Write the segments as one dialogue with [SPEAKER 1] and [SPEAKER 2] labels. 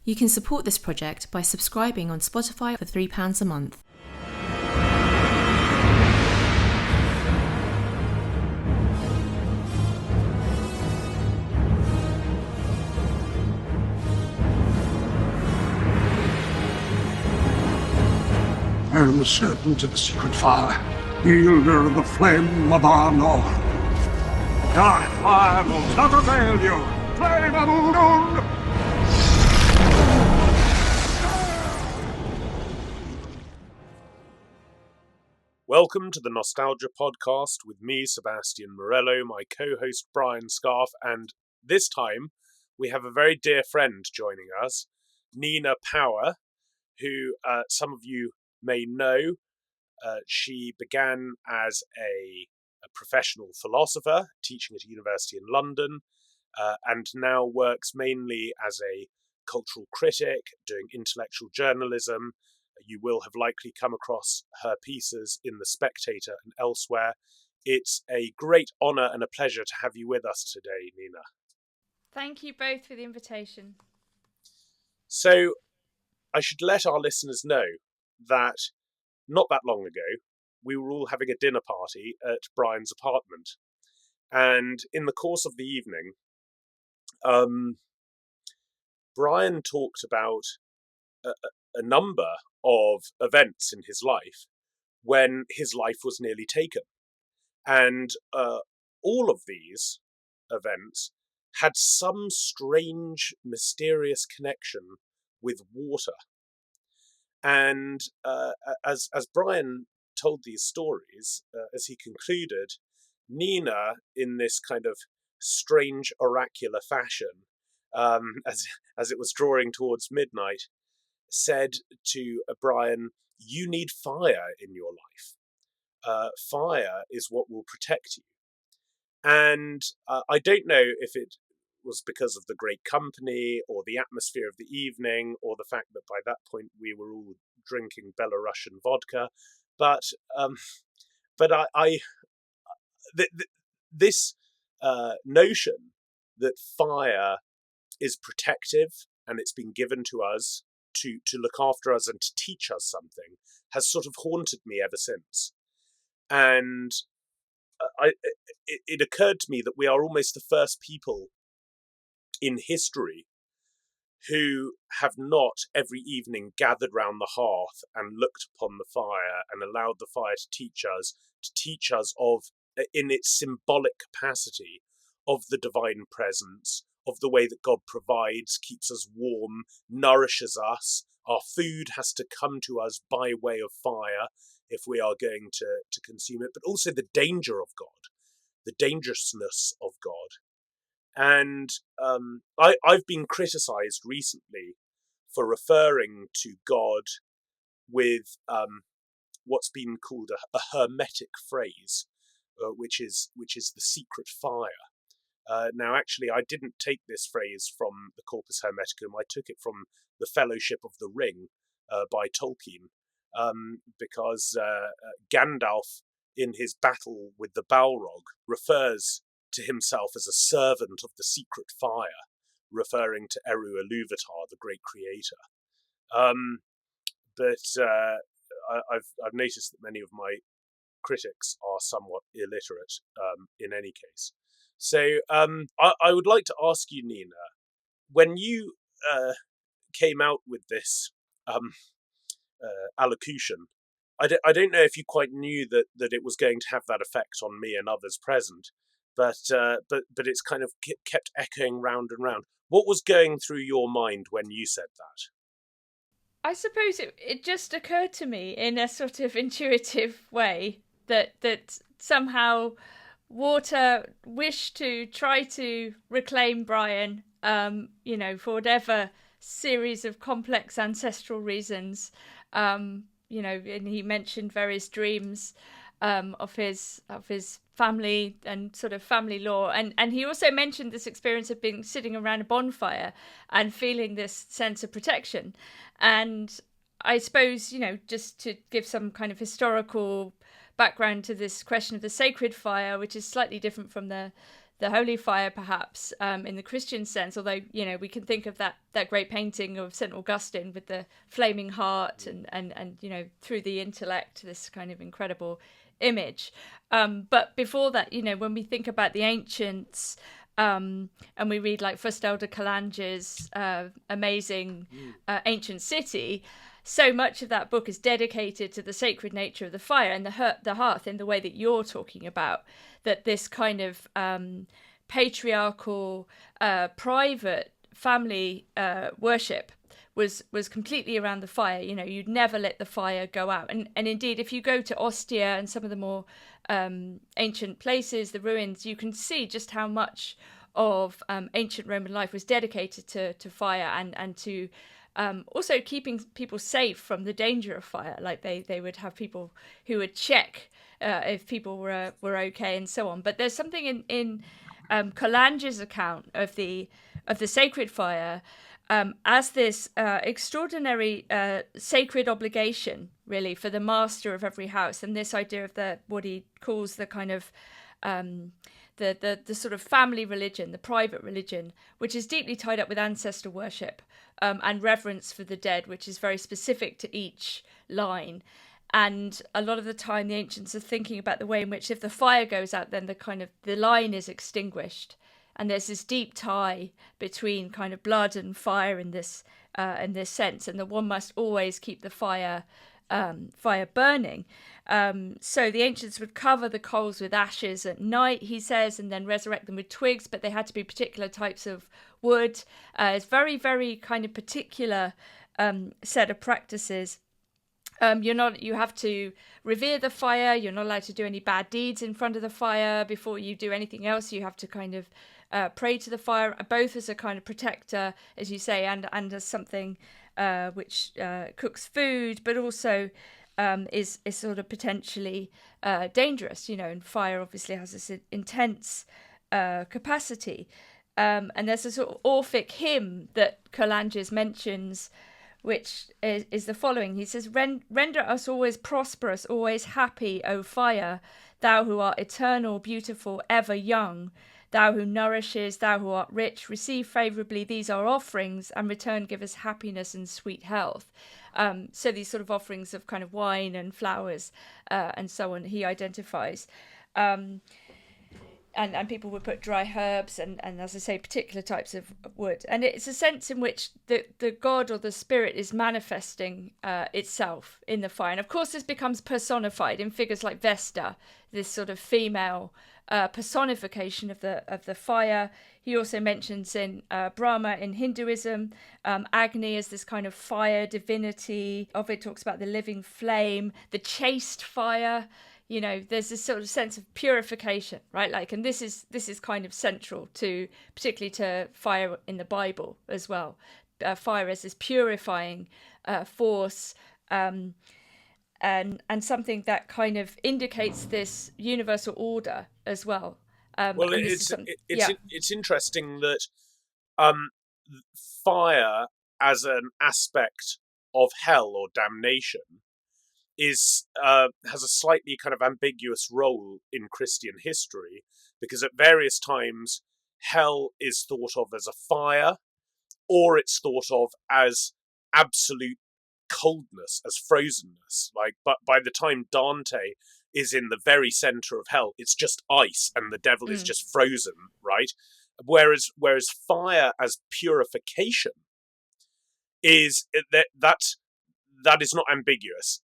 [SPEAKER 1] You can support this project by subscribing on Spotify for £3 a month.
[SPEAKER 2] I am the serpent of the secret fire, wielder of the flame of our Lord. Dark fire will not avail you, flame of Udun!
[SPEAKER 3] Welcome to the Nostalgia Podcast with me, Sebastian Morello, my co-host Brian Scarf, and this time we have a very dear friend joining us, Nina Power, who some of you may know. She began as a professional philosopher, teaching at a university in London, and now works mainly as a cultural critic, doing intellectual journalism. You will have likely come across her pieces in The Spectator and elsewhere. It's a great honour and a pleasure to have you with us today, Nina.
[SPEAKER 4] Thank you both for the invitation.
[SPEAKER 3] So, I should let our listeners know that not that long ago, we were all having a dinner party at Brian's apartment. And in the course of the evening, Brian talked about a number of events in his life when his life was nearly taken. And all of these events had some strange, mysterious connection with water. And as Brian told these stories, as he concluded, Nina, in this kind of strange oracular fashion, as it was drawing towards midnight, said to Brian, "You need fire in your life. Fire is what will protect you." And I don't know if it was because of the great company or the atmosphere of the evening or the fact that by that point we were all drinking Belarusian vodka, but this notion that fire is protective and it's been given to us to look after us and to teach us something has sort of haunted me ever since. And it occurred to me that we are almost the first people in history who have not every evening gathered round the hearth and looked upon the fire and allowed the fire to teach us of, in its symbolic capacity, of the divine presence, of the way that God provides, keeps us warm, nourishes us. Our food has to come to us by way of fire if we are going to consume it, but also the danger of God, the dangerousness of God. And I've been criticised recently for referring to God with what's been called a hermetic phrase, which is the secret fire. Now, actually, I didn't take this phrase from the Corpus Hermeticum. I took it from The Fellowship of the Ring by Tolkien, because Gandalf, in his battle with the Balrog, refers to himself as a servant of the secret fire, referring to Eru Ilúvatar, the great creator. But I've noticed that many of my critics are somewhat illiterate in any case. So I would like to ask you, Nina, when you came out with this allocution, I don't know if you quite knew that it was going to have that effect on me and others present, but it's kind of kept echoing round and round. What was going through your mind when you said that?
[SPEAKER 4] I suppose it just occurred to me in a sort of intuitive way that somehow water wished to try to reclaim Brian, for whatever series of complex ancestral reasons. And he mentioned various dreams of his family and sort of family lore, and he also mentioned this experience of being sitting around a bonfire and feeling this sense of protection. And I suppose, just to give some kind of historical background to this question of the sacred fire, which is slightly different from the the holy fire, perhaps, in the Christian sense, although, we can think of that great painting of St. Augustine with the flaming heart and through the intellect, this kind of incredible image. But before that, when we think about the ancients, and we read like Fustel de Calange's amazing ancient city, so much of that book is dedicated to the sacred nature of the fire and the hearth in the way that you're talking about, that this kind of patriarchal, private family worship was completely around the fire. You'd never let the fire go out. And indeed, if you go to Ostia and some of the more ancient places, the ruins, you can see just how much of ancient Roman life was dedicated to fire and to also keeping people safe from the danger of fire. Like they would have people who would check if people were okay and so on. But there's something in Calange's account of the sacred fire as this extraordinary sacred obligation, really, for the master of every house, and this idea of what he calls the kind of the sort of family religion, the private religion, which is deeply tied up with ancestor worship and reverence for the dead, which is very specific to each line. And a lot of the time the ancients are thinking about the way in which if the fire goes out, then the line is extinguished. And there's this deep tie between kind of blood and fire in this sense, and that one must always keep the fire burning. So the ancients would cover the coals with ashes at night, he says, and then resurrect them with twigs, but they had to be particular types of wood. It's very, very kind of particular set of practices. You have to revere the fire. You're not allowed to do any bad deeds in front of the fire. Before you do anything else, you have to kind of pray to the fire, both as a kind of protector, as you say, and as something which cooks food, but also is sort of potentially dangerous, and fire obviously has this intense capacity. And there's a sort of Orphic hymn that Calanges mentions, which is the following. He says, "Render us always prosperous, always happy, O fire, thou who art eternal, beautiful, ever young. Thou who nourishes, thou who art rich, receive favourably these our offerings, and return give us happiness and sweet health." So these sort of offerings of kind of wine and flowers and so on, he identifies. And people would put dry herbs and, as I say, particular types of wood. And it's a sense in which the god or the spirit is manifesting itself in the fire. And of course, this becomes personified in figures like Vesta, this sort of female personification of the fire. He also mentions in Brahma in Hinduism, Agni as this kind of fire divinity. Ovid talks about the living flame, the chaste fire. There's this sort of sense of purification, right? And this is kind of central to, particularly to fire in the Bible as well. Fire as this purifying force, and something that kind of indicates this universal order as well.
[SPEAKER 3] Well, it's interesting that fire as an aspect of hell or damnation has a slightly kind of ambiguous role in Christian history, because at various times hell is thought of as a fire, or it's thought of as absolute coldness, as frozenness. But by the time Dante is in the very center of hell, it's just ice and the devil is just frozen, right? Whereas fire as purification that is not ambiguous.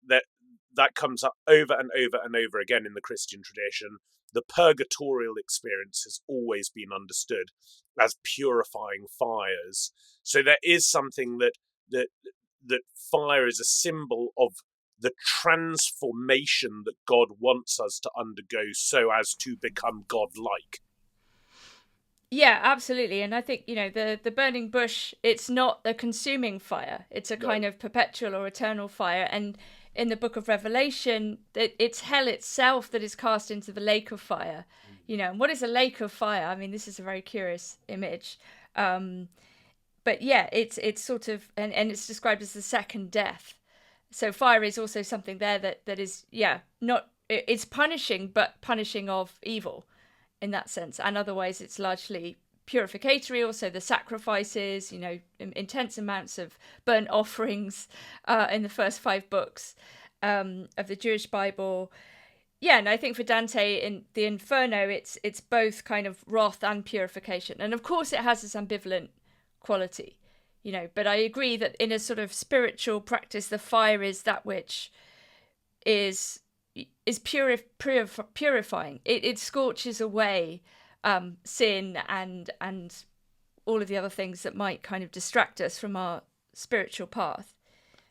[SPEAKER 3] That comes up over and over and over again in the Christian tradition. The purgatorial experience has always been understood as purifying fires. So there is something that fire is a symbol of the transformation that God wants us to undergo so as to become God-like.
[SPEAKER 4] Yeah, absolutely. And I think, the burning bush, it's not a consuming fire. It's a kind of perpetual or eternal fire. And in the book of Revelation, it's hell itself that is cast into the lake of fire. And what is a lake of fire? I mean, this is a very curious image. But yeah, it's sort of, and it's described as the second death. So fire is also something there that is, not, it's punishing, but punishing of evil. in that sense, and otherwise it's largely purificatory. Also the sacrifices, intense amounts of burnt offerings in the first 5 books of the Jewish Bible. Yeah, and I think for Dante in the Inferno, it's both kind of wrath and purification, and of course it has this ambivalent quality, But I agree that in a sort of spiritual practice, the fire is that which is purifying. It scorches away sin and all of the other things that might kind of distract us from our spiritual path.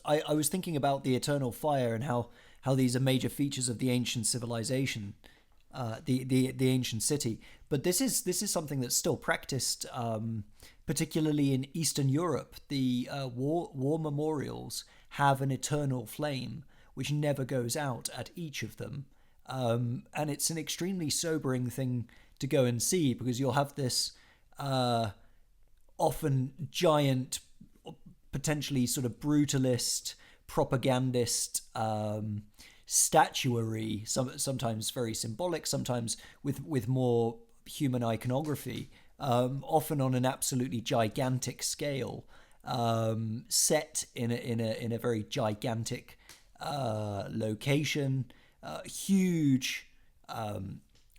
[SPEAKER 5] I was thinking about the eternal fire and how these are major features of the ancient civilization, the ancient city. But this is something that's still practiced, particularly in Eastern Europe. The war memorials have an eternal flame which never goes out at each of them, and it's an extremely sobering thing to go and see, because you'll have this often giant, potentially sort of brutalist, propagandist statuary, sometimes very symbolic, sometimes with more human iconography, often on an absolutely gigantic scale, set in a very gigantic location, huge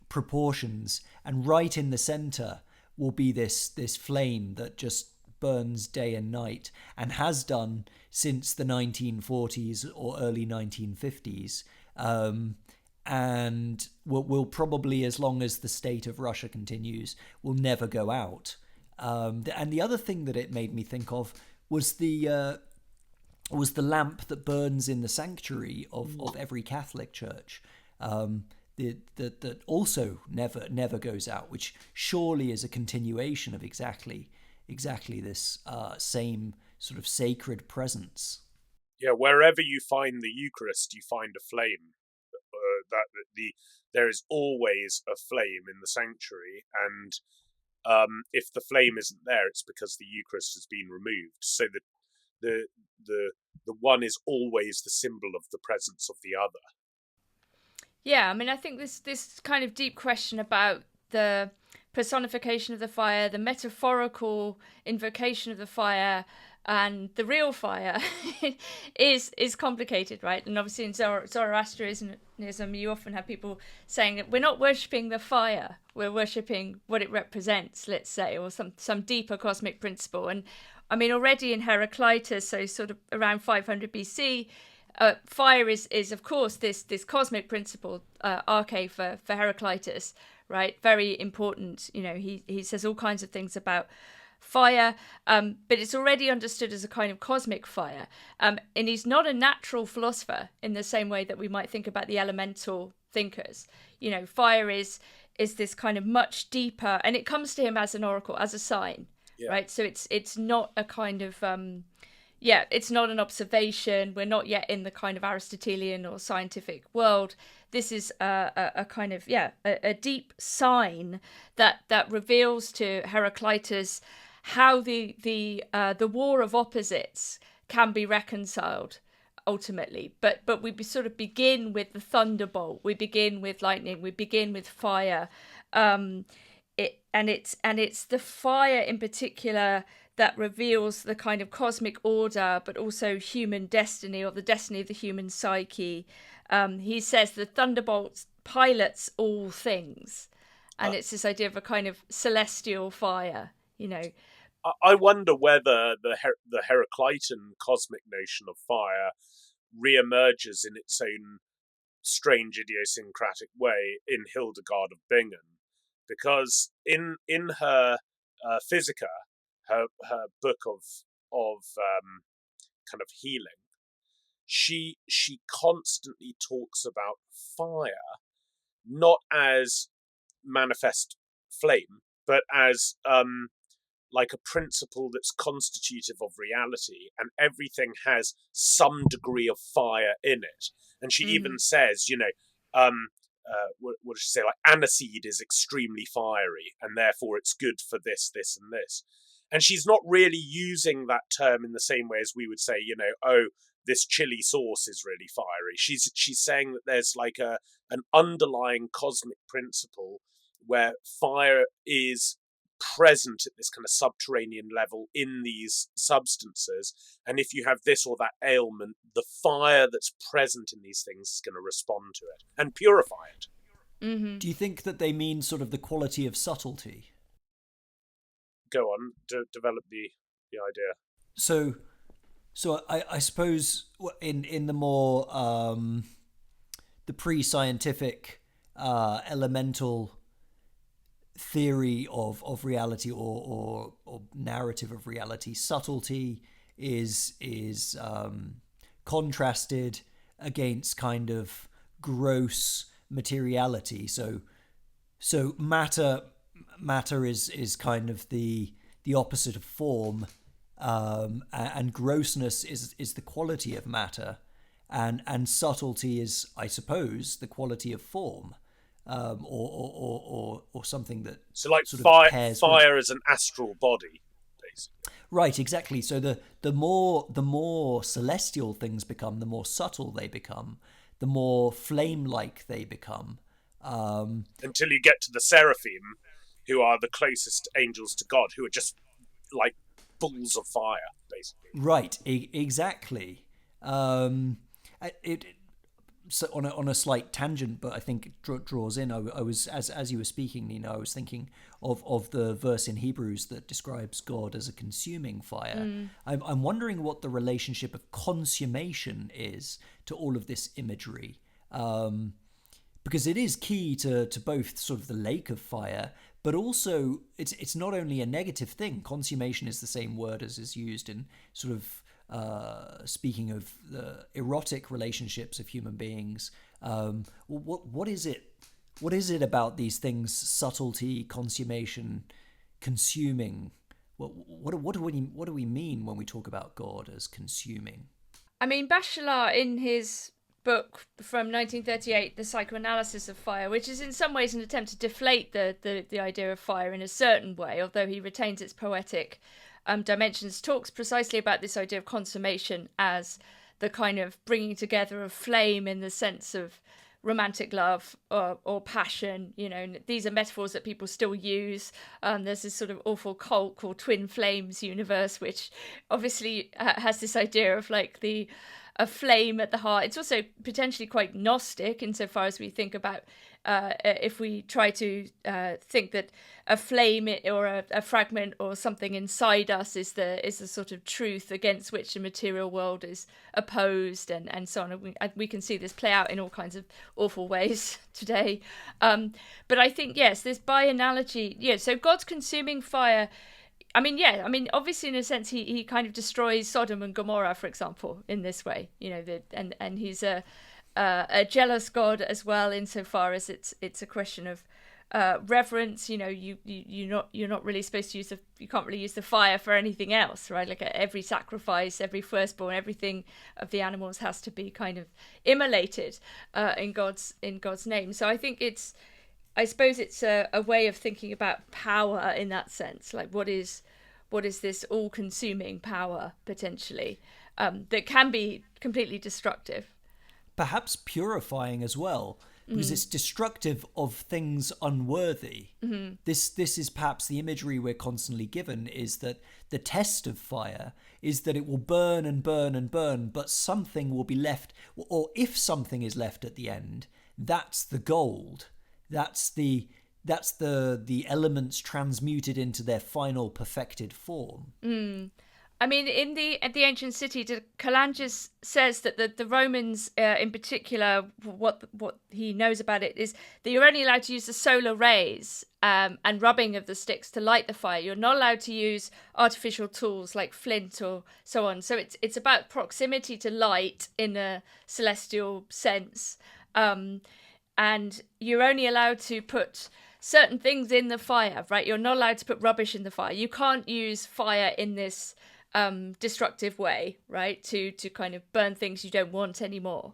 [SPEAKER 5] proportions, and right in the center will be this flame that just burns day and night, and has done since the 1940s or early 1950s, and will probably, as long as the state of Russia continues, will never go out. And the other thing that it made me think of was the lamp that burns in the sanctuary of every Catholic church, that also never goes out, which surely is a continuation of exactly this same sort of sacred presence.
[SPEAKER 3] Yeah, wherever you find the Eucharist, you find a flame. There is always a flame in the sanctuary, and if the flame isn't there, it's because the Eucharist has been removed. So the one is always the symbol of the presence of the other.
[SPEAKER 4] Yeah, I mean, I think this kind of deep question about the personification of the fire, the metaphorical invocation of the fire, and the real fire is complicated, right? And obviously in Zoroastrianism, you often have people saying that we're not worshipping the fire, we're worshipping what it represents, let's say, or some deeper cosmic principle. And I mean, already in Heraclitus, so sort of around 500 BC, fire is of course this cosmic principle, arche for Heraclitus, right? Very important. He says all kinds of things about fire, but it's already understood as a kind of cosmic fire. And he's not a natural philosopher in the same way that we might think about the elemental thinkers. Fire is this kind of much deeper, and it comes to him as an oracle, as a sign, right? So it's not a kind of it's not an observation. We're not yet in the kind of Aristotelian or scientific world. This is a kind of a deep sign that reveals to Heraclitus how the war of opposites can be reconciled ultimately. But we sort of begin with the thunderbolt. We begin with lightning. We begin with fire. It's the fire in particular that reveals the kind of cosmic order, but also human destiny, or the destiny of the human psyche. He says the thunderbolt pilots all things, and it's this idea of a kind of celestial fire.
[SPEAKER 3] I wonder whether the Heraclitan cosmic notion of fire reemerges in its own strange idiosyncratic way in Hildigard of Bingan, because in her Physica, her book of kind of healing, she constantly talks about fire not as manifest flame, but as like a principle that's constitutive of reality, and everything has some degree of fire in it. And she even says, what does she say? Like, aniseed is extremely fiery, and therefore it's good for this, this, and this. And she's not really using that term in the same way as we would say, this chili sauce is really fiery. She's saying that there's like an underlying cosmic principle where fire is present at this kind of subterranean level in these substances, and if you have this or that ailment, the fire that's present in these things is going to respond to it and purify it.
[SPEAKER 5] Do you think that they mean sort of the quality of subtlety?
[SPEAKER 3] Go on, develop the idea.
[SPEAKER 5] So I suppose in the more the pre-scientific elemental theory of reality or narrative of reality, subtlety is contrasted against kind of gross materiality. So matter is kind of the opposite of form, and grossness is the quality of matter, and subtlety is, I suppose, the quality of form, or something that
[SPEAKER 3] so like
[SPEAKER 5] sort
[SPEAKER 3] fire,
[SPEAKER 5] of pairs
[SPEAKER 3] fire
[SPEAKER 5] with...
[SPEAKER 3] as an astral body, basically.
[SPEAKER 5] Right, exactly. So the more celestial things become, the more subtle they become, the more flame-like they become.
[SPEAKER 3] Until you get to the seraphim, who are the closest angels to God, who are just like balls of fire, basically.
[SPEAKER 5] Right, exactly. So on a slight tangent, but I think it draws in. I was as you were speaking, Nina, I was thinking of the verse in Hebrews that describes God as a consuming fire. I'm wondering what the relationship of consummation is to all of this imagery, because it is key to both sort of the lake of fire, but also it's not only a negative thing. Consummation is the same word as is used in sort of speaking of the erotic relationships of human beings. What is it? What is it about these things? Subtlety, consummation, consuming. What do we mean when we talk about God as consuming?
[SPEAKER 4] I mean, Bachelard, in his book from 1938, The Psychoanalysis of Fire, which is in some ways an attempt to deflate the idea of fire in a certain way, although he retains its poetic dimensions, talks precisely about this idea of consummation as the kind of bringing together of flame in the sense of romantic love or passion. You know, these are metaphors that people still use. There's this sort of awful cult called Twin Flames universe, which obviously has this idea of like a flame at the heart. It's also potentially quite Gnostic insofar as we think about if we try to think that a flame or a fragment or something inside us is the sort of truth against which the material world is opposed, and so on. We can see this play out in all kinds of awful ways today. But I think, yes, this by analogy, so God's consuming fire. I mean, obviously, in a sense, he kind of destroys Sodom and Gomorrah, for example, in this way. You know, and he's a jealous God as well, insofar as it's a question of reverence. You know, you're not really supposed to you can't really use the fire for anything else, right? Like every sacrifice, every firstborn, everything of the animals has to be kind of immolated in God's name. So I think I suppose it's a way of thinking about power in that sense. Like what is this all-consuming power potentially that can be completely destructive,
[SPEAKER 5] perhaps purifying as well, because it's destructive of things unworthy. Mm-hmm. This is perhaps the imagery we're constantly given, is that the test of fire is that it will burn and burn and burn, but something will be left, or if something is left at the end, that's the gold. That's the elements transmuted into their final perfected form.
[SPEAKER 4] I mean, at the ancient city, Calangius says that the Romans, in particular, what he knows about it is that you're only allowed to use the solar rays and rubbing of the sticks to light the fire. You're not allowed to use artificial tools like flint or so on. So it's about proximity to light in a celestial sense, and you're only allowed to put certain things in the fire, right? You're not allowed to put rubbish in the fire. You can't use fire in this destructive way, right? To kind of burn things you don't want anymore.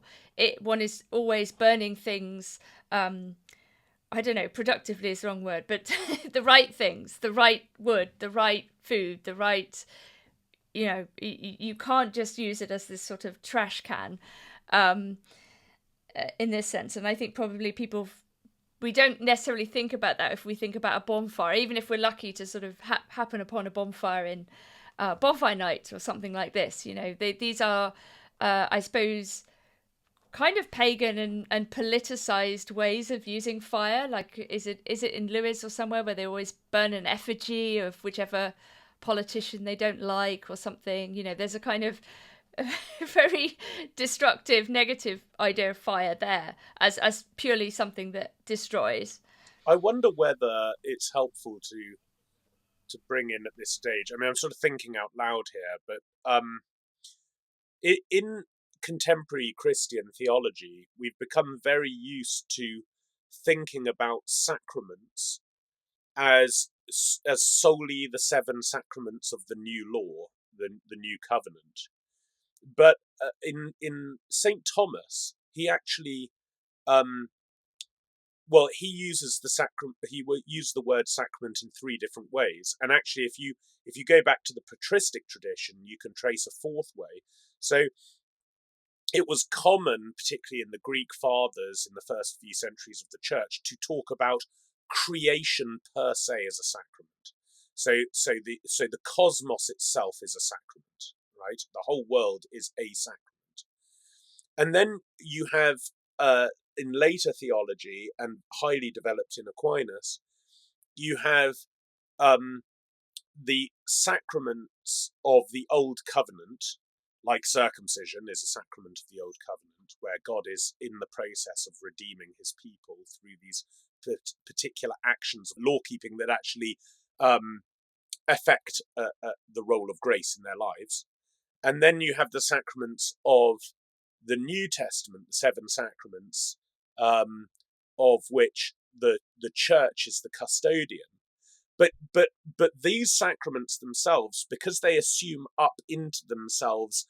[SPEAKER 4] One is always burning things, I don't know, productively is the wrong word, but the right things, the right wood, the right food, the right, you can't just use it as this sort of trash can in this sense. And I think probably people we don't necessarily think about that if we think about a bonfire, even if we're lucky to sort of happen upon a bonfire in bonfire night or something like this. You know, these are, I suppose, kind of pagan and politicized ways of using fire. Like, is it in Lewis or somewhere where they always burn an effigy of whichever politician they don't like or something? You know, there's a kind of very destructive, negative idea of fire there as purely something that destroys.
[SPEAKER 3] I wonder whether it's helpful to bring in at this stage. I mean, I'm sort of thinking out loud here, but in contemporary Christian theology, we've become very used to thinking about sacraments as solely the 7 sacraments of the new law, the new covenant. But in St. Thomas, he actually, he uses the word sacrament in 3 different ways. And actually, if you go back to the patristic tradition, you can trace a 4th way. So it was common, particularly in the Greek fathers in the first few centuries of the church, to talk about creation per se as a sacrament. So the cosmos itself is a sacrament, right? The whole world is a sacrament. And then you have, in later theology and highly developed in Aquinas, you have the sacraments of the Old Covenant, like circumcision is a sacrament of the Old Covenant, where God is in the process of redeeming his people through these particular actions of law-keeping that actually affect the role of grace in their lives. And then you have the sacraments of the New Testament, the 7 sacraments, of which the church is the custodian. But these sacraments themselves, because they assume up into themselves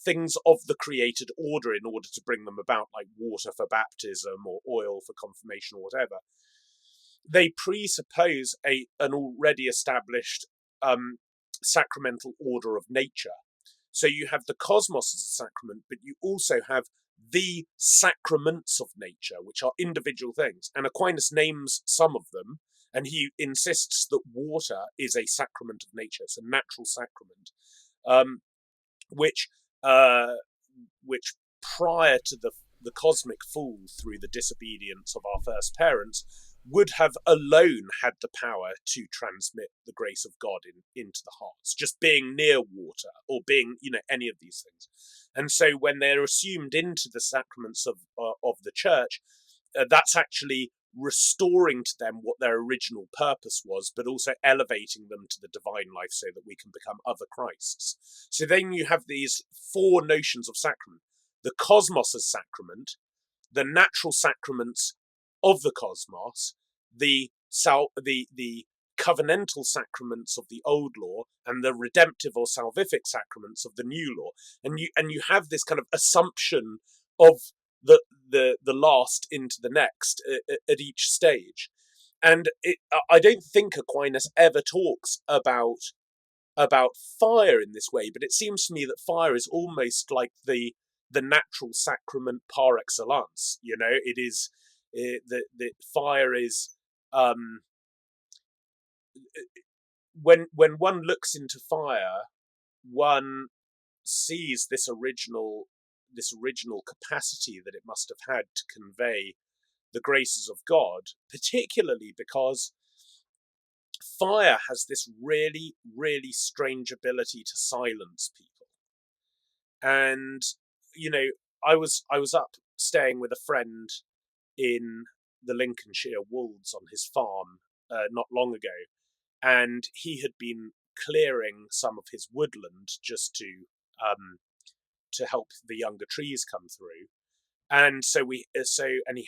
[SPEAKER 3] things of the created order in order to bring them about, like water for baptism or oil for confirmation or whatever, they presuppose an already established sacramental order of nature. So you have the cosmos as a sacrament, but you also have the sacraments of nature, which are individual things. And Aquinas names some of them, and he insists that water is a sacrament of nature. It's a natural sacrament, which prior to the cosmic fall through the disobedience of our first parents would have alone had the power to transmit the grace of God into the hearts, just being near water or being, any of these things. And so when they're assumed into the sacraments of the church, that's actually restoring to them what their original purpose was, but also elevating them to the divine life so that we can become other Christs. So then you have these 4 notions of sacrament: the cosmos as sacrament, the natural sacraments of the cosmos, the covenantal sacraments of the old law, and the redemptive or salvific sacraments of the new law. And you have this kind of assumption of the last into the next at each stage. And I don't think Aquinas ever talks about fire in this way, but it seems to me that fire is almost like the natural sacrament par excellence. It is the fire is when one looks into fire, one sees this original capacity that it must have had to convey the graces of God, particularly because fire has this really, really strange ability to silence people. And I was up staying with a friend in the Lincolnshire Wolds on his farm not long ago, and he had been clearing some of his woodland just to help the younger trees come through. And so he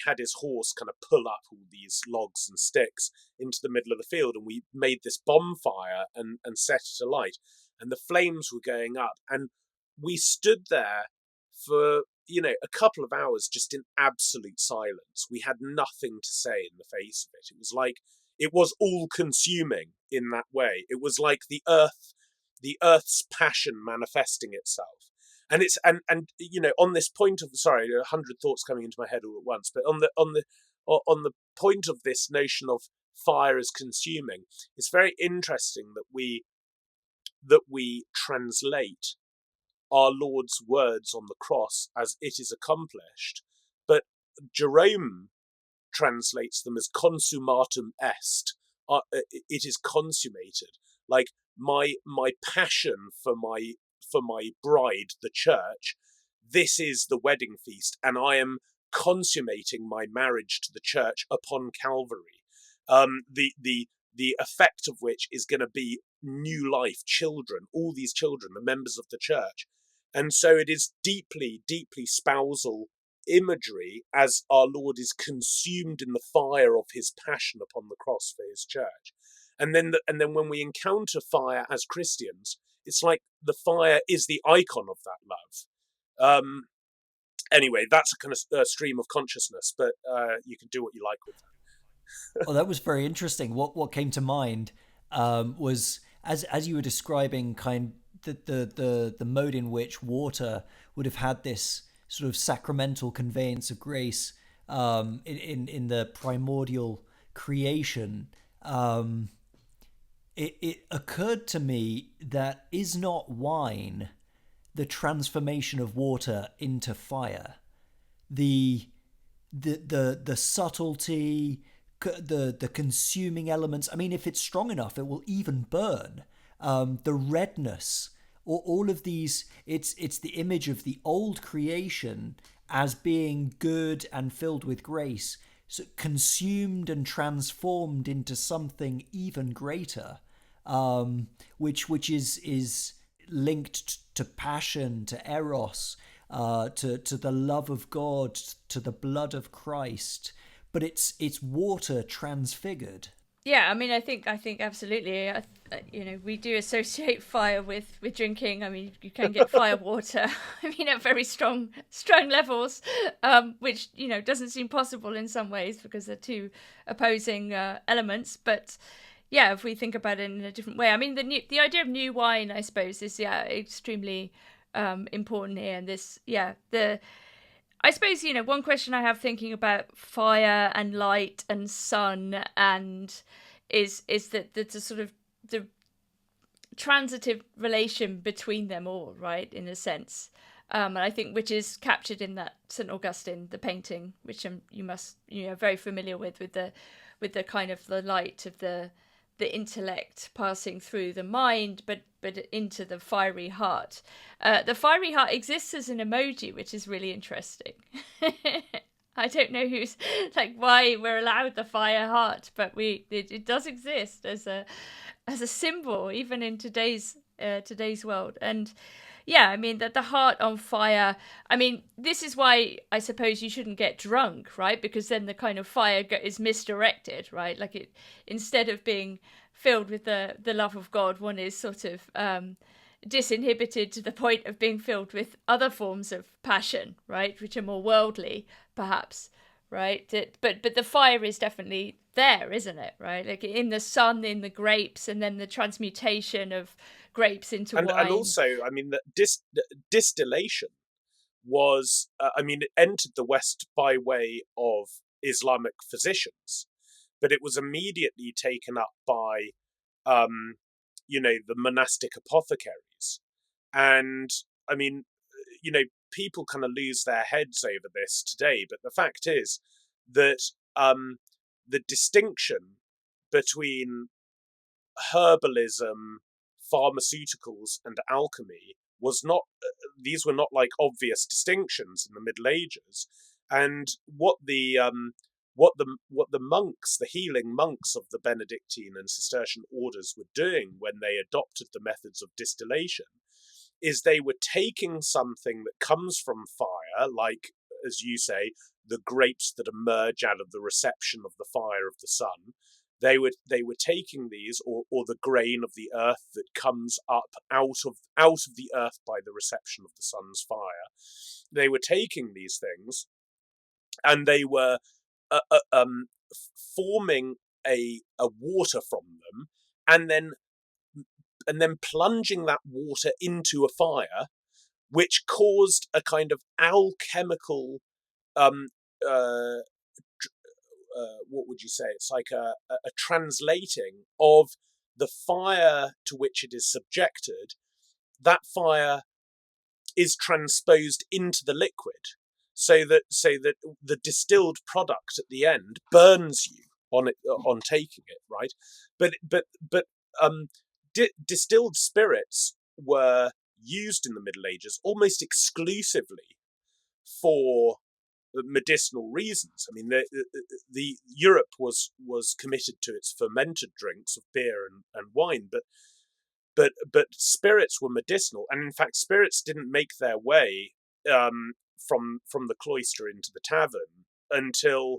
[SPEAKER 3] had his horse kind of pull up all these logs and sticks into the middle of the field, and we made this bonfire and set it alight, and the flames were going up, and we stood there for a couple of hours just in absolute silence. We had nothing to say in the face of it. It was like it was all consuming in that way. It was like the earth's passion manifesting itself. And it's and on this point of, sorry, 100 thoughts coming into my head all at once, but on on the point of this notion of fire as consuming, it's very interesting that we translate our Lord's words on the cross as "it is accomplished," but Jerome translates them as "consummatum est." It is consummated. Like my passion for my bride, the church. This is the wedding feast, and I am consummating my marriage to the church upon Calvary. The effect of which is going to be new life, children, all these children, the members of the church. And so it is deeply, deeply spousal imagery as our Lord is consumed in the fire of his passion upon the cross for his church. And then when we encounter fire as Christians, it's like the fire is the icon of that love. Anyway, that's a kind of stream of consciousness, but you can do what you like with that.
[SPEAKER 5] Oh, that was very interesting. What came to mind was as you were describing the mode in which water would have had this sort of sacramental conveyance of grace in the primordial creation. It occurred to me that is not wine the transformation of water into fire, the subtlety, the consuming elements. I mean, if it's strong enough, it will even burn. The redness, or all of these. It's the image of the old creation as being good and filled with grace, so consumed and transformed into something even greater, which is linked to passion, to eros, to the love of God, to the blood of Christ. But it's water transfigured.
[SPEAKER 4] Yeah, I mean, I think absolutely. We do associate fire with drinking. I mean, you can get fire water. I mean, at very strong levels, which doesn't seem possible in some ways because they're two opposing elements. But yeah, if we think about it in a different way, I mean, the idea of new wine, I suppose, is extremely important here. And I suppose, one question I have thinking about fire and light and sun and is that the sort of the transitive relation between them all, right, in a sense. And I think which is captured in that St. Augustine, the painting, which you must, very familiar with the kind of the light of the intellect passing through the mind, but into the fiery heart. The fiery heart exists as an emoji, which is really interesting. I don't know why we're allowed the fire heart, but it does exist as a symbol, even in today's world. And yeah, I mean, that the heart on fire, I mean, this is why I suppose you shouldn't get drunk, right? Because then the kind of fire is misdirected, right? Like instead of being filled with the love of God, one is sort of disinhibited to the point of being filled with other forms of passion, right? Which are more worldly, perhaps, right? But the fire is definitely there, isn't it? Right? Like in the sun, in the grapes, and then the transmutation of grapes into wine.
[SPEAKER 3] And also, I mean, the distillation was, it entered the West by way of Islamic physicians, but it was immediately taken up by, the monastic apothecaries. And, I mean, people kind of lose their heads over this today, but the fact is that the distinction between herbalism, pharmaceuticals, and alchemy was not; these were not like obvious distinctions in the Middle Ages. And what the monks, the healing monks of the Benedictine and Cistercian orders were doing when they adopted the methods of distillation is they were taking something that comes from fire, like, as you say, the grapes that emerge out of the reception of the fire of the sun. They were taking these, or the grain of the earth that comes up out of the earth by the reception of the sun's fire. They were taking these things, and they were forming a water from them, and then plunging that water into a fire, which caused a kind of alchemical what would you say? It's like a translating of the fire to which it is subjected. That fire is transposed into the liquid, so that the distilled product at the end burns you on taking it, right? But distilled spirits were used in the Middle Ages almost exclusively for medicinal reasons. I mean, the Europe was committed to its fermented drinks of beer and wine, but spirits were medicinal, and in fact, spirits didn't make their way from the cloister into the tavern until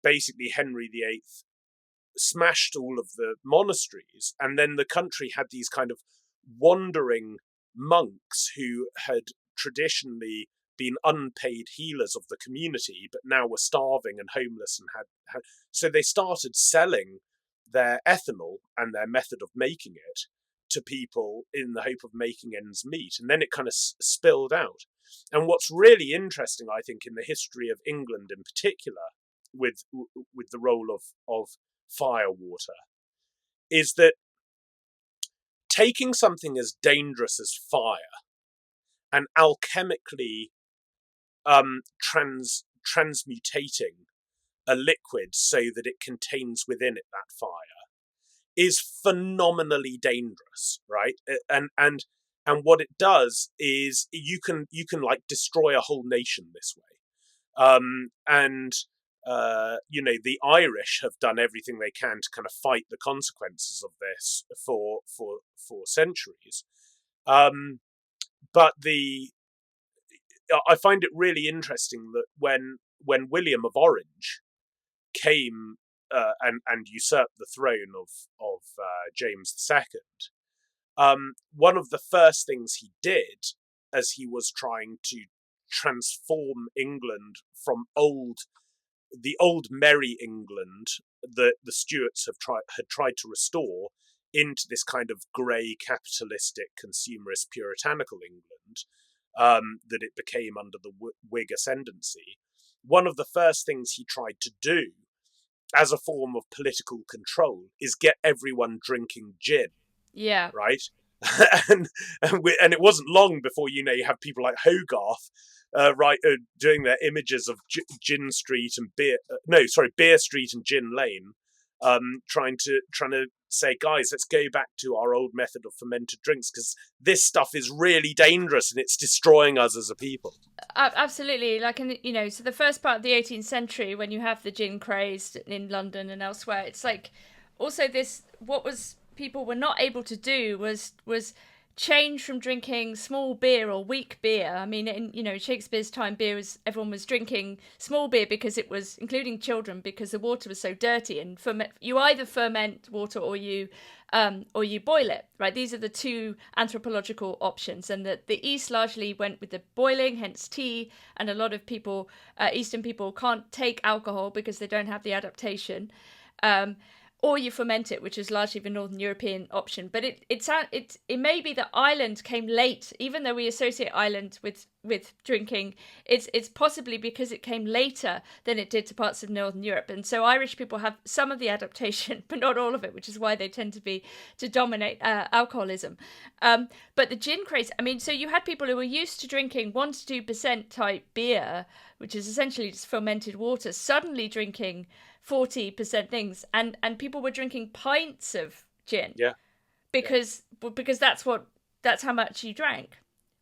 [SPEAKER 3] basically Henry VIII smashed all of the monasteries, and then the country had these kind of wandering monks who had traditionally been unpaid healers of the community, but now were starving and homeless and had so they started selling their ethanol and their method of making it to people in the hope of making ends meet, and then it kind of spilled out. And what's really interesting, I think, in the history of England in particular, with the role of fire water, is that taking something as dangerous as fire and alchemically transmutating a liquid so that it contains within it that fire is phenomenally dangerous, right? And what it does is you can like destroy a whole nation this way. The Irish have done everything they can to kind of fight the consequences of this for centuries. But I find it really interesting that when William of Orange came and usurped the throne of James II, one of the first things he did, as he was trying to transform England from the old merry England that the Stuarts had tried to restore, into this kind of grey, capitalistic, consumerist, puritanical England that it became under the Whig ascendancy. One of the first things he tried to do as a form of political control is get everyone drinking gin.
[SPEAKER 4] Yeah.
[SPEAKER 3] Right? and it wasn't long before, you have people like Hogarth doing their images of Gin Street and Beer Street and Gin Lane, trying to say, guys, let's go back to our old method of fermented drinks, because this stuff is really dangerous and it's destroying us as a people.
[SPEAKER 4] Absolutely. So the first part of the 18th century, when you have the gin craze in London and elsewhere, it's like also this, what was people were not able to do was change from drinking small beer or weak beer. I mean, in Shakespeare's time, everyone was drinking small beer because it was, including children, because the water was so dirty. And you either ferment water or you boil it, right? These are the two anthropological options, and the East largely went with the boiling, hence tea. And a lot of people, Eastern people, can't take alcohol because they don't have the adaptation. Or you ferment it, which is largely the Northern European option. But it may be that Ireland came late, even though we associate Ireland with drinking. It's possibly because it came later than it did to parts of Northern Europe, and so Irish people have some of the adaptation, but not all of it, which is why they tend to dominate alcoholism. But the gin craze. I mean, so you had people who were used to drinking 1% to 2% type beer, which is essentially just fermented water, suddenly drinking 40% things, and people were drinking pints of gin, because that's how much you drank,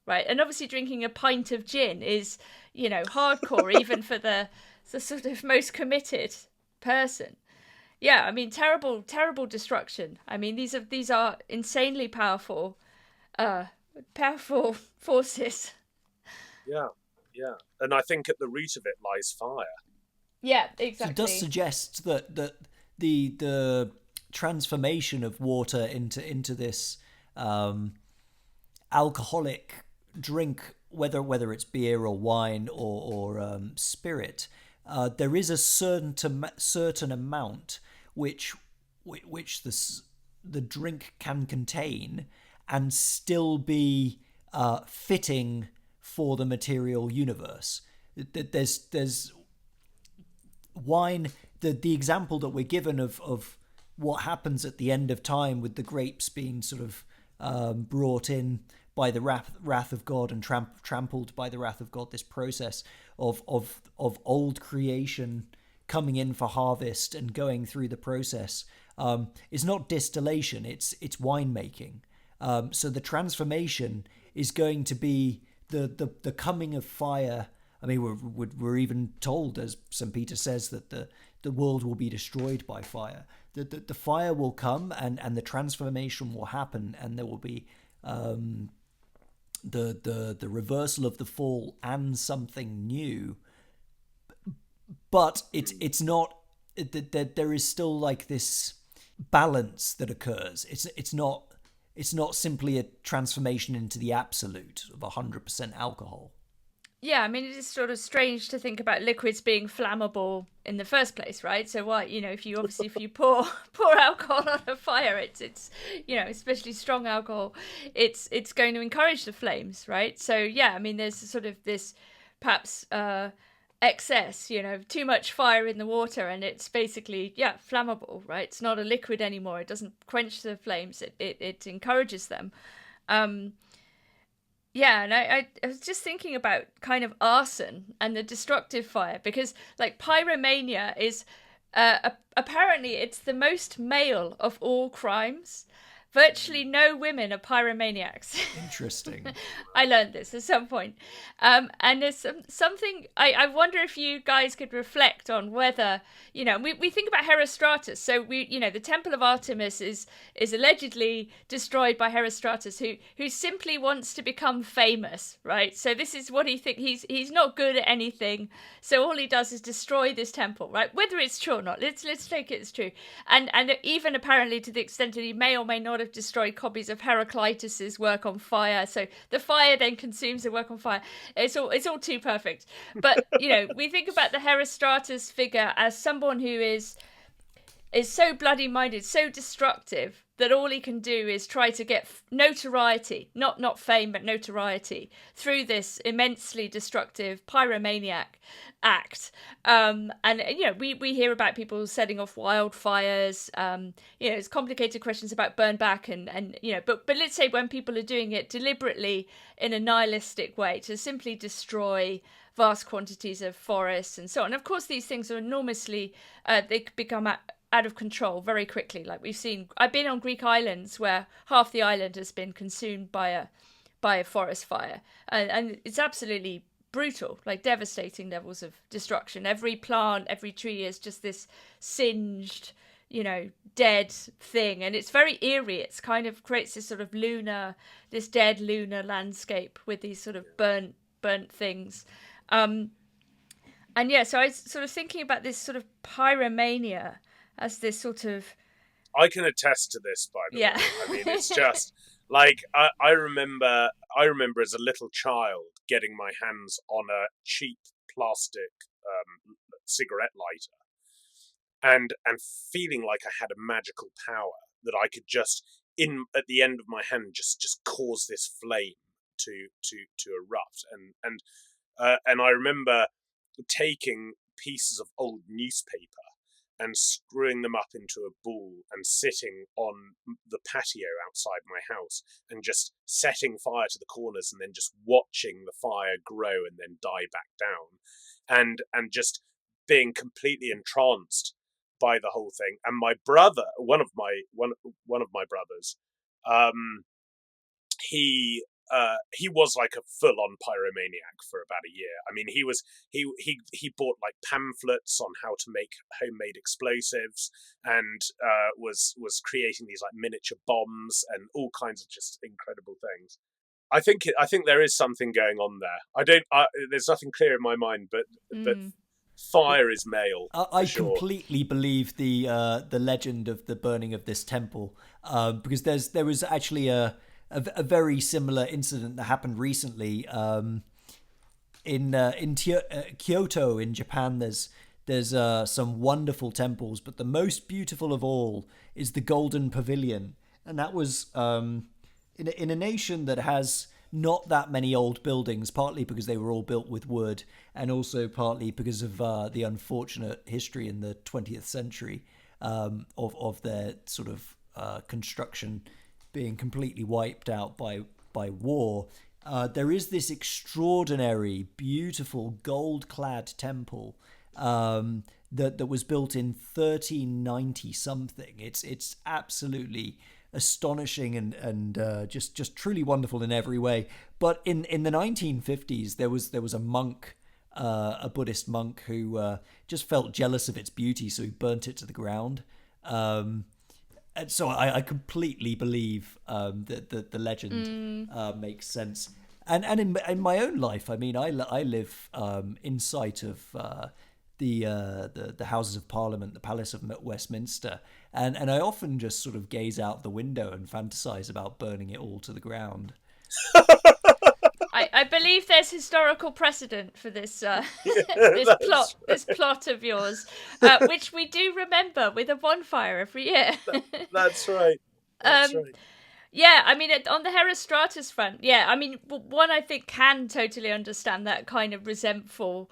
[SPEAKER 4] right? And obviously drinking a pint of gin is hardcore even for the sort of most committed person. Yeah, I mean, terrible destruction. I mean, these are insanely powerful forces.
[SPEAKER 3] Yeah, and I think at the root of it lies fire.
[SPEAKER 4] Yeah, exactly.
[SPEAKER 5] So it does suggest that the transformation of water into this alcoholic drink, whether it's beer or wine or spirit, there is a certain amount which the drink can contain and still be fitting for the material universe. There's wine the example that we're given of what happens at the end of time with the grapes being sort of brought in by the wrath of God and trampled by the wrath of God, this process of old creation coming in for harvest and going through the process is not distillation, it's winemaking. So the transformation is going to be the coming of fire. I mean, we're even told, as St. Peter says, that the world will be destroyed by fire. The fire will come and the transformation will happen, and there will be the reversal of the fall and something new. But it's not that there is still like this balance that occurs. It's not simply a transformation into the absolute of 100% alcohol.
[SPEAKER 4] Yeah, I mean, it is sort of strange to think about liquids being flammable in the first place, right? So why, if you pour alcohol on a fire, it's especially strong alcohol, it's going to encourage the flames, right? So yeah, I mean, there's sort of this perhaps excess, too much fire in the water, and it's basically flammable, right? It's not a liquid anymore. It doesn't quench the flames. It encourages them. Yeah, and I was just thinking about kind of arson and the destructive fire, because like pyromania is apparently it's the most male of all crimes. Virtually no women are pyromaniacs.
[SPEAKER 5] Interesting.
[SPEAKER 4] I learned this at some point. And there's something, I wonder if you guys could reflect on whether, we think about Herostratus. So the Temple of Artemis is allegedly destroyed by Herostratus, who simply wants to become famous, right? So this is what he thinks. He's not good at anything. So all he does is destroy this temple, right? Whether it's true or not, let's take it as true. And even apparently to the extent that he may or may not have destroyed copies of Heraclitus's work on fire, so the fire then consumes the work on fire. It's all too perfect. But we think about the Herostratus figure as someone who is so bloody minded, so destructive, that all he can do is try to get notoriety, not fame, but notoriety, through this immensely destructive pyromaniac act. And we hear about people setting off wildfires. It's complicated questions about burn back and but let's say when people are doing it deliberately in a nihilistic way to simply destroy vast quantities of forests and so on. Of course, these things are enormously they become out of control very quickly. Like we've seen, I've been on Greek islands where half the island has been consumed by a forest fire, and it's absolutely brutal, like devastating levels of destruction. Every plant, every tree is just this singed, dead thing, and it's very eerie. It's kind of creates this sort of this dead lunar landscape with these sort of burnt things. And yeah, so I was sort of thinking about this sort of pyromania as this sort of...
[SPEAKER 3] I can attest to this, by the way. I mean, it's just like I remember as a little child getting my hands on a cheap plastic cigarette lighter and feeling like I had a magical power that I could just at the end of my hand just cause this flame to erupt, and I remember taking pieces of old newspaper and screwing them up into a ball and sitting on the patio outside my house and just setting fire to the corners and then just watching the fire grow and then die back down, and just being completely entranced by the whole thing. And my brother, one of my brothers, he was like a full-on pyromaniac for about a year. I mean, he bought like pamphlets on how to make homemade explosives, and was creating these like miniature bombs and all kinds of just incredible things. I think there is something going on there. There's nothing clear in my mind, but fire is male.
[SPEAKER 5] I
[SPEAKER 3] sure.
[SPEAKER 5] completely believe the legend of the burning of this temple, because there was actually a very similar incident that happened recently in Kyoto in Japan. There's some wonderful temples, but the most beautiful of all is the Golden Pavilion, and that was in a nation that has not that many old buildings, partly because they were all built with wood, and also partly because of the unfortunate history in the 20th century of their sort of construction being completely wiped out by war. There is this extraordinary, beautiful, gold-clad temple that was built in 1390 something. It's absolutely astonishing and just truly wonderful in every way. But in the 1950s, there was a monk, a Buddhist monk, who just felt jealous of its beauty, so he burnt it to the ground. And so I completely believe that the legend makes sense. And in my own life, I mean, I live in sight of the Houses of Parliament, the Palace of Westminster, and I often just sort of gaze out the window and fantasize about burning it all to the ground.
[SPEAKER 4] I believe there's historical precedent for this this plot of yours, which we do remember with a bonfire every year.
[SPEAKER 3] That's right. That's right.
[SPEAKER 4] Yeah, I mean, on the Herostratus front, yeah, I mean, one I think can totally understand that kind of resentful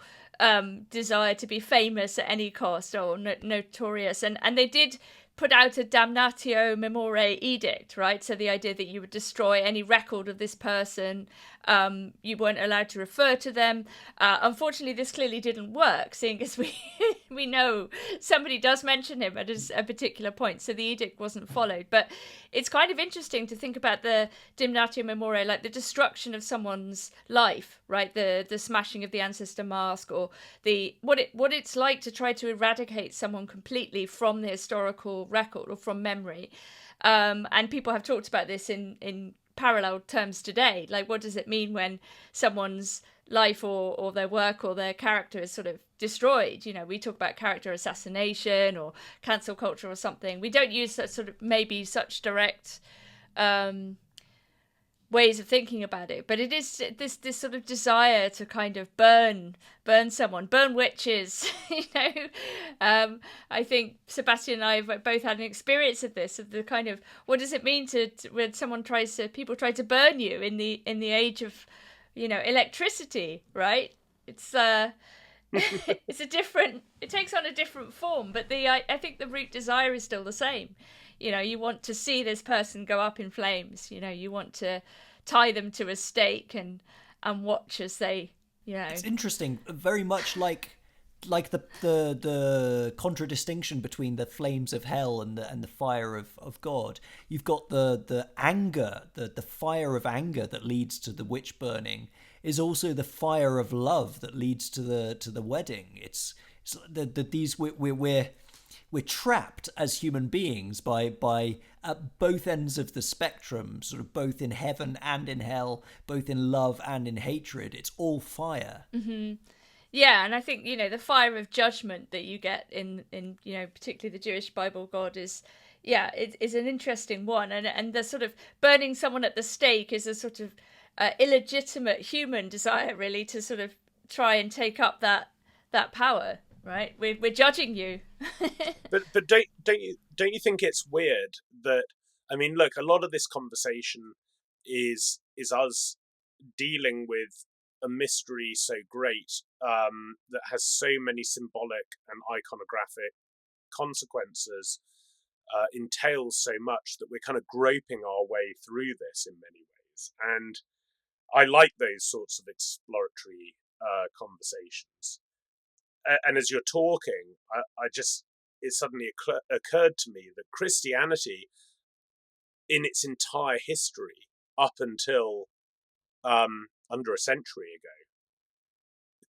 [SPEAKER 4] desire to be famous at any cost or notorious, and they did put out a damnatio memoriae edict, right? So the idea that you would destroy any record of this person, you weren't allowed to refer to them. Unfortunately, this clearly didn't work, seeing as we know somebody does mention him at a particular point, so the edict wasn't followed. But it's kind of interesting to think about the damnatio memoriae, like the destruction of someone's life, right? The smashing of the ancestor mask, or what it's like to try to eradicate someone completely from the historical record or from memory. And people have talked about this in parallel terms today. Like, what does it mean when someone's life or their work or their character is sort of destroyed? You know, we talk about character assassination or cancel culture or something. We don't use that sort of maybe such direct ways of thinking about it, but it is this sort of desire to kind of burn someone, burn witches. You know, I think Sebastian and I have both had an experience of this, of the kind of, what does it mean to when people try to burn you in the age of, you know, electricity, right? It's it's it takes on a different form, but I think the root desire is still the same. You know, you want to see this person go up in flames. You know, you want to tie them to a stake and watch as they, you know.
[SPEAKER 5] It's interesting, very much like the contradistinction between the flames of hell and the fire of God. You've got the anger, the fire of anger that leads to the witch burning is also the fire of love that leads to the wedding. It's these we're trapped as human beings by at both ends of the spectrum, sort of both in heaven and in hell, both in love and in hatred. It's all fire.
[SPEAKER 4] Mm-hmm. Yeah, and I think, you know, the fire of judgment that you get in you know, particularly the Jewish Bible God is an interesting one, and the sort of burning someone at the stake is a sort of illegitimate human desire, really, to sort of try and take up that power. Right, we're judging you.
[SPEAKER 3] but don't you think it's weird that, I mean, look, a lot of this conversation is us dealing with a mystery so great that has so many symbolic and iconographic consequences, entails so much that we're kind of groping our way through this in many ways, and I like those sorts of exploratory conversations. And as you're talking, it suddenly occurred to me that Christianity, in its entire history, up until under a century ago,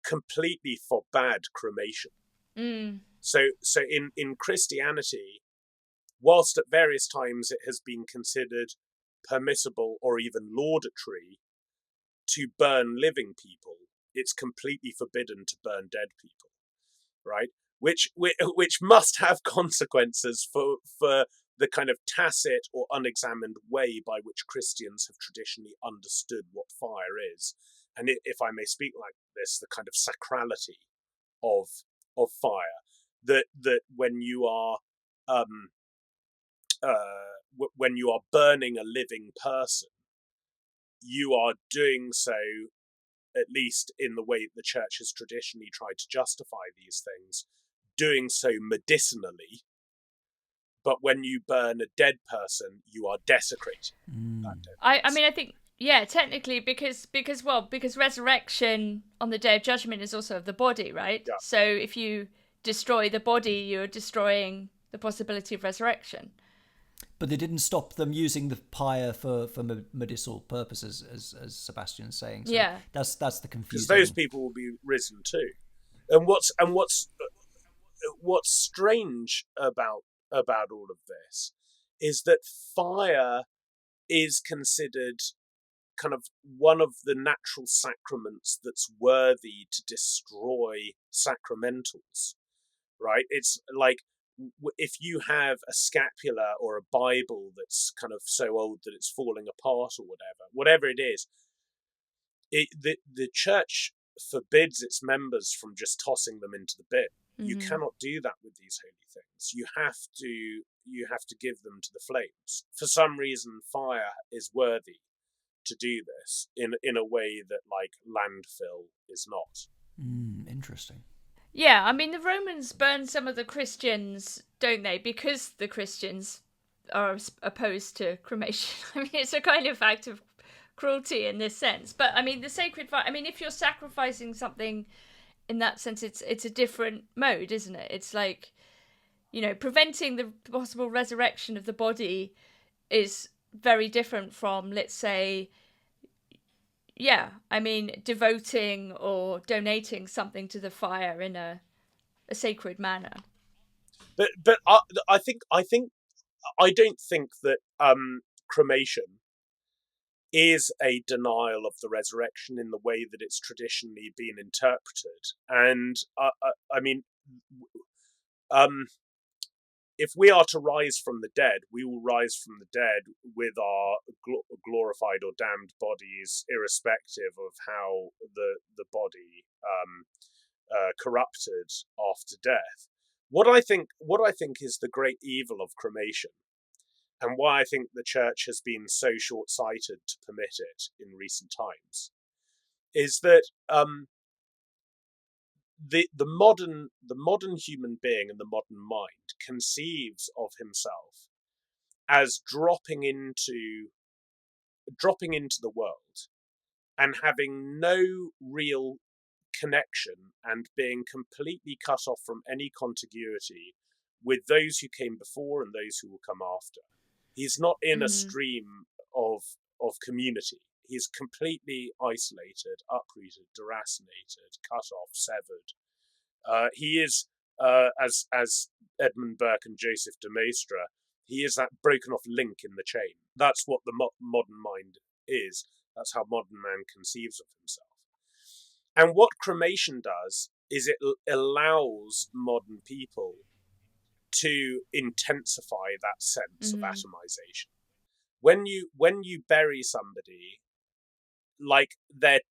[SPEAKER 3] completely forbade cremation.
[SPEAKER 4] Mm.
[SPEAKER 3] So in Christianity, whilst at various times it has been considered permissible or even laudatory to burn living people, it's completely forbidden to burn dead people. Right, which must have consequences for the kind of tacit or unexamined way by which Christians have traditionally understood what fire is, and if I may speak like this, the kind of sacrality of fire. That when you are burning a living person, you are doing so, at least in the way the church has traditionally tried to justify these things, doing so medicinally. But when you burn a dead person, you are desecrating that dead
[SPEAKER 4] I
[SPEAKER 3] person.
[SPEAKER 4] mean, I think, yeah, technically, because resurrection on the Day of Judgment is also of the body, right?
[SPEAKER 3] Yeah.
[SPEAKER 4] So if you destroy the body, you're destroying the possibility of resurrection.
[SPEAKER 5] But they didn't stop them using the pyre for medicinal purposes, as Sebastian's saying. So
[SPEAKER 4] Yeah.
[SPEAKER 5] that's the confusing.
[SPEAKER 3] Because those people will be risen too. And what's strange about all of this is that fire is considered kind of one of the natural sacraments that's worthy to destroy sacramentals, right? It's like, if you have a scapula or a Bible that's kind of so old that it's falling apart or whatever it is, the church forbids its members from just tossing them into the bin. You cannot do that with these holy things. You have to give them to the flames. For some reason, fire is worthy to do this in a way that, like, landfill is not.
[SPEAKER 5] Interesting.
[SPEAKER 4] Yeah, I mean, the Romans burn some of the Christians, don't they? Because the Christians are opposed to cremation. I mean, it's a kind of act of cruelty in this sense. But, I mean, the sacred fire, I mean, if you're sacrificing something in that sense, it's a different mode, isn't it? It's like, you know, preventing the possible resurrection of the body is very different from, let's say, yeah, I mean, devoting or donating something to the fire in a sacred manner.
[SPEAKER 3] But I don't think that cremation is a denial of the resurrection in the way that it's traditionally been interpreted. And I mean, if we are to rise from the dead, we will rise from the dead with our glorified or damned bodies, irrespective of how the body corrupted after death. What I think is the great evil of cremation, and why I think the church has been so short-sighted to permit it in recent times, is that the modern human being and the modern mind conceives of himself as dropping into the world and having no real connection and being completely cut off from any contiguity with those who came before and those who will come after. He's not in a stream of community. He's completely isolated, uprooted, deracinated, cut off, severed. He is, as Edmund Burke and Joseph de Maistre, he is that broken off link in the chain. That's what the modern mind is. That's how modern man conceives of himself. And what cremation does is it allows modern people to intensify that sense of atomization. When you bury somebody, like their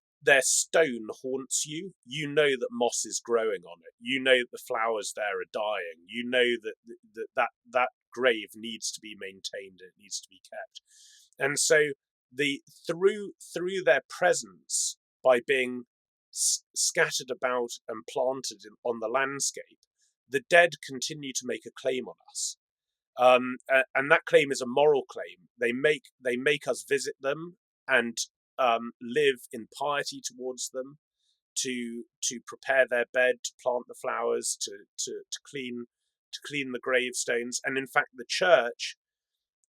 [SPEAKER 3] stone haunts you. You know that moss is growing on it. You know that the flowers there are dying. You know that grave needs to be maintained. It needs to be kept. And so through their presence, by being scattered about and planted on the landscape, the dead continue to make a claim on us. And that claim is a moral claim. They make us visit them and live in piety towards them, to prepare their bed, to plant the flowers, to clean the gravestones. And in fact, the church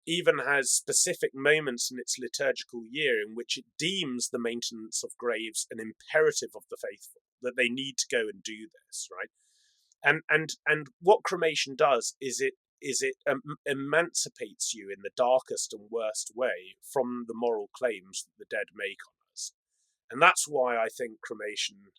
[SPEAKER 3] even has specific moments in its liturgical year in which it deems the maintenance of graves an imperative of the faithful, that they need to go and do this, right? And what cremation does is it emancipates you in the darkest and worst way from the moral claims that the dead make on us. And that's why I think cremation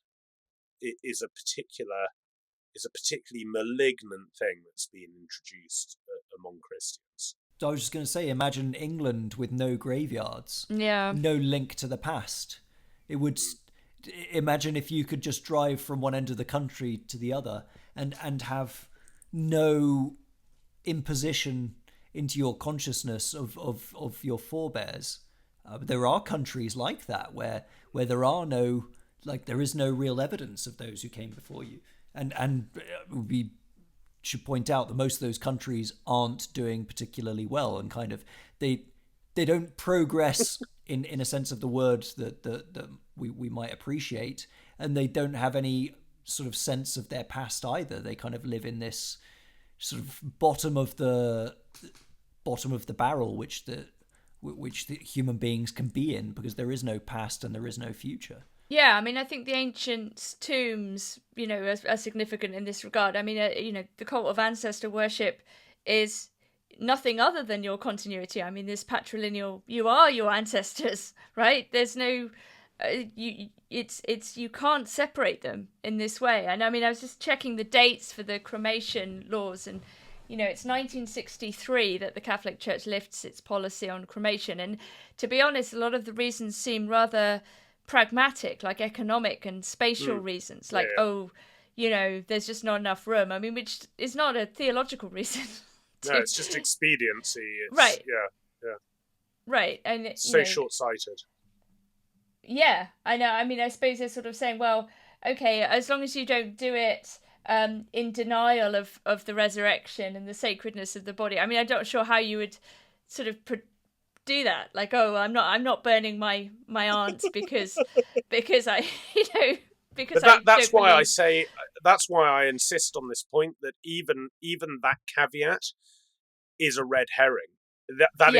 [SPEAKER 3] is a particularly malignant thing that's been introduced among Christians.
[SPEAKER 5] I was just going to say, imagine England with no graveyards, no link to the past. It would. Imagine if you could just drive from one end of the country to the other and have no imposition into your consciousness of your forebears. There are countries like that where there is no real evidence of those who came before you, and we should point out that most of those countries aren't doing particularly well, and kind of they don't progress in a sense of the word that we might appreciate, and they don't have any sort of sense of their past either. They kind of live in this sort of bottom of the barrel, which the human beings can be in, because there is no past and there is no future.
[SPEAKER 4] Yeah, I mean, I think the ancient tombs, are significant in this regard. I mean, the cult of ancestor worship is nothing other than your continuity. I mean, this patrilineal, you are your ancestors, right? There's no, you can't separate them in this way. And I mean, I was just checking the dates for the cremation laws, and it's 1963 that the Catholic Church lifts its policy on cremation. And to be honest, a lot of the reasons seem rather pragmatic, like economic and spatial reasons, like there's just not enough room. I mean, which is not a theological reason.
[SPEAKER 3] No, it's just expediency.
[SPEAKER 4] Right.
[SPEAKER 3] Yeah.
[SPEAKER 4] Right, and
[SPEAKER 3] it's so short-sighted.
[SPEAKER 4] Yeah, I know. I mean, I suppose they're sort of saying, well, okay, as long as you don't do it in denial of the resurrection and the sacredness of the body. I mean, I'm not sure how you would sort of do that. Like, oh, I'm not burning my aunt because I because
[SPEAKER 3] but that's why I say, that's why I insist on this point, that even that caveat is a red herring. That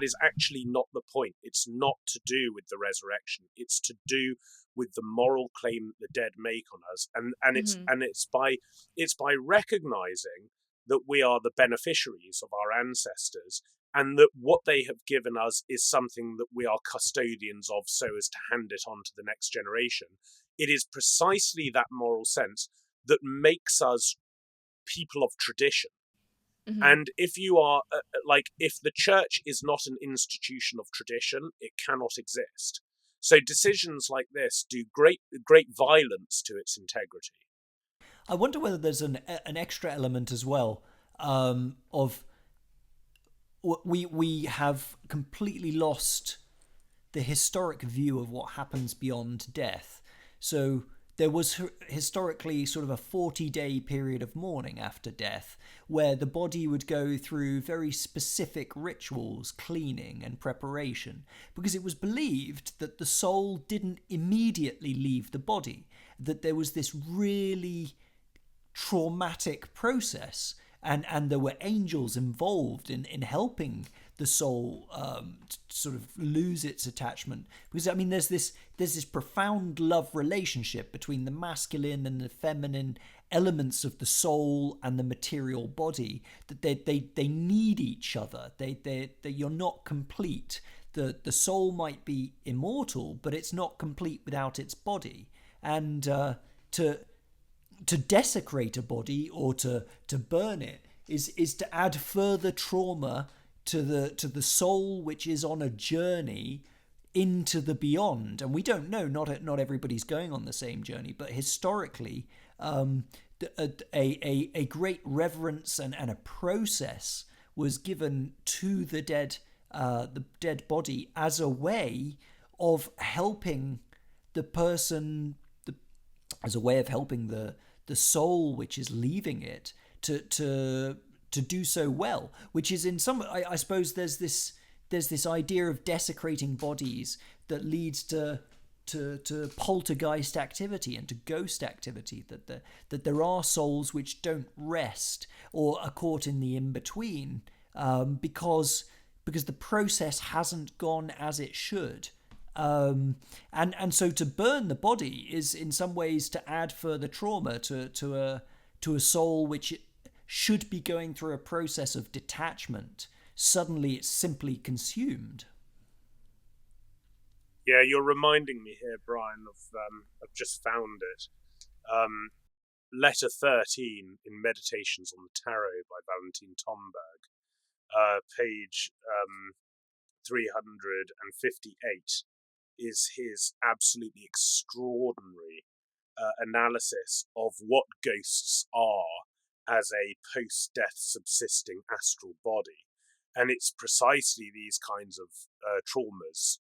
[SPEAKER 3] is actually not the point. It's not to do with the resurrection. It's to do with the moral claim that the dead make on us, and it's by recognizing that we are the beneficiaries of our ancestors, and that what they have given us is something that we are custodians of, so as to hand it on to the next generation. It is precisely that moral sense that makes us people of tradition. Mm-hmm. And if you are, if the church is not an institution of tradition, it cannot exist. So decisions like this do great violence to its integrity.
[SPEAKER 5] I wonder whether there's an extra element as well of we have completely lost the historic view of what happens beyond death. So there was historically sort of a 40-day period of mourning after death, where the body would go through very specific rituals, cleaning and preparation, because it was believed that the soul didn't immediately leave the body, that there was this really traumatic process, and there were angels involved in helping the soul sort of lose its attachment. Because I mean, there's this profound love relationship between the masculine and the feminine elements of the soul and the material body, that they need each other. They you're not complete. The soul might be immortal, but it's not complete without its body. And to desecrate a body or to burn it is to add further trauma to the soul, which is on a journey into the beyond. And we don't know, not everybody's going on the same journey, but historically a great reverence and a process was given to the dead body as a way of helping the person, as a way of helping the soul which is leaving it to do so well, which is in some, I suppose there's this idea of desecrating bodies that leads to poltergeist activity and to ghost activity, that there are souls which don't rest or are caught in the in-between because the process hasn't gone as it should. And so to burn the body is in some ways to add further trauma to a soul which should be going through a process of detachment. Suddenly it's simply consumed.
[SPEAKER 3] Yeah, you're reminding me here, Brian, I've just found it. Letter 13 in Meditations on the Tarot by Valentin Tomberg, page 358, is his absolutely extraordinary analysis of what ghosts are as a post-death subsisting astral body. And it's precisely these kinds of traumas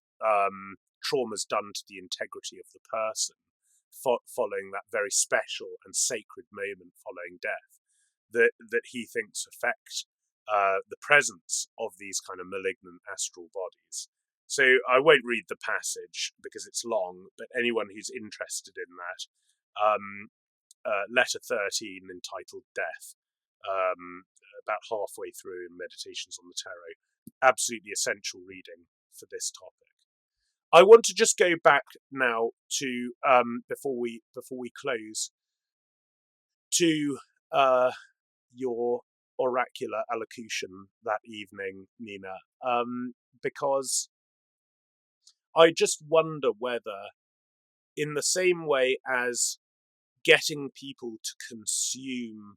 [SPEAKER 3] done to the integrity of the person following that very special and sacred moment following death that he thinks affect the presence of these kind of malignant astral bodies. So I won't read the passage because it's long, but anyone who's interested in that, letter 13 entitled Death, about halfway through in Meditations on the Tarot, absolutely essential reading for this topic. I want to just go back now to before we close to your oracular allocution that evening, Nina, because I just wonder whether, in the same way as getting people to consume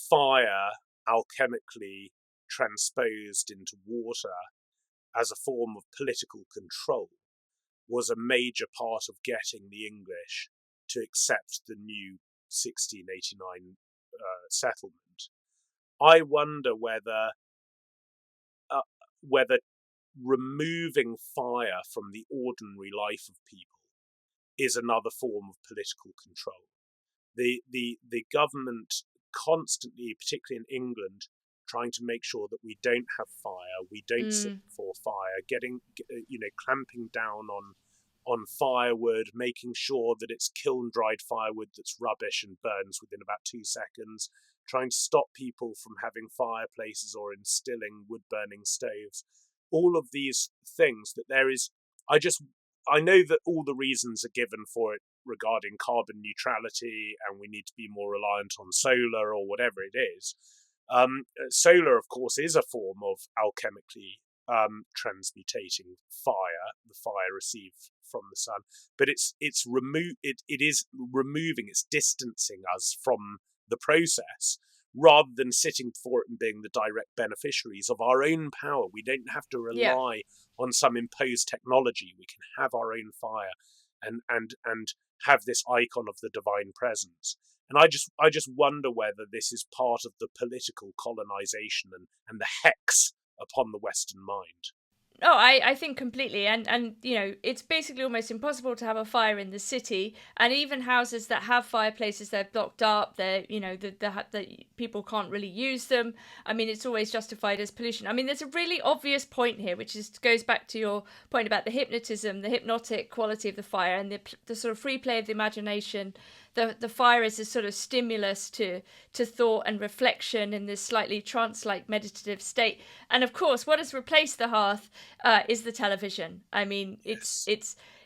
[SPEAKER 3] fire alchemically transposed into water as a form of political control was a major part of getting the English to accept the new 1689 settlement, I wonder whether removing fire from the ordinary life of people is another form of political control. The government constantly, particularly in England, trying to make sure that we don't have fire, we don't sit before fire, clamping down on firewood, making sure that it's kiln-dried firewood that's rubbish and burns within about 2 seconds, trying to stop people from having fireplaces or instilling wood-burning stoves. All of these things that there is, I know that all the reasons are given for it regarding carbon neutrality, and we need to be more reliant on solar or whatever it is. Solar, of course, is a form of alchemically transmutating fire, the fire received from the sun, but it is removing, it's distancing us from the process, rather than sitting before it and being the direct beneficiaries of our own power. We don't have to rely on some imposed technology. We can have our own fire and have this icon of the divine presence. And I just wonder whether this is part of the political colonization and the hex upon the Western mind.
[SPEAKER 4] Oh, I think completely, and it's basically almost impossible to have a fire in the city, and even houses that have fireplaces, they're blocked up. They're the people can't really use them. I mean, it's always justified as pollution. I mean, there's a really obvious point here, which goes back to your point about the hypnotism, the hypnotic quality of the fire, and the sort of free play of the imagination. The fire is a sort of stimulus to thought and reflection in this slightly trance-like meditative state. And of course, what has replaced the hearth is the television. I mean, it's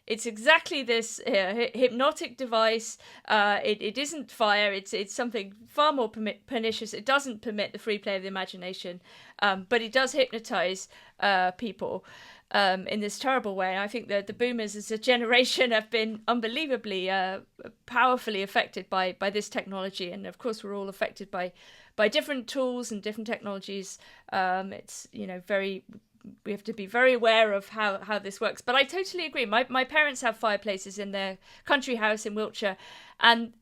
[SPEAKER 4] exactly this hypnotic device. It isn't fire. It's something far more pernicious. It doesn't permit the free play of the imagination, but it does hypnotize people. In this terrible way. I think that the boomers as a generation have been unbelievably powerfully affected by this technology, and of course we're all affected by different tools and different technologies. It's we have to be very aware of how this works. But I totally agree. My parents have fireplaces in their country house in Wiltshire, and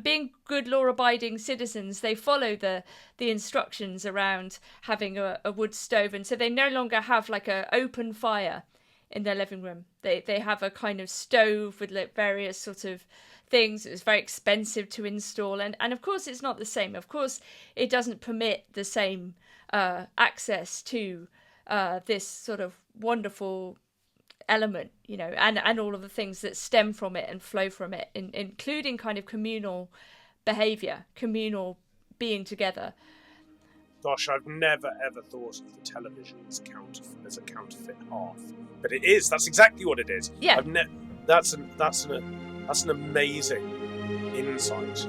[SPEAKER 4] being good law-abiding citizens, they follow the instructions around having a wood stove, and so they no longer have like a open fire in their living room. They have a kind of stove with like various sort of things. It's very expensive to install, and of course it's not the same. Of course it doesn't permit the same access to this sort of wonderful element, and all of the things that stem from it and flow from it, including kind of communal behaviour, communal being together.
[SPEAKER 3] Gosh, I've never ever thought of the television as a counterfeit hearth, but it is. That's exactly what it is.
[SPEAKER 4] Yeah,
[SPEAKER 3] that's an amazing insight.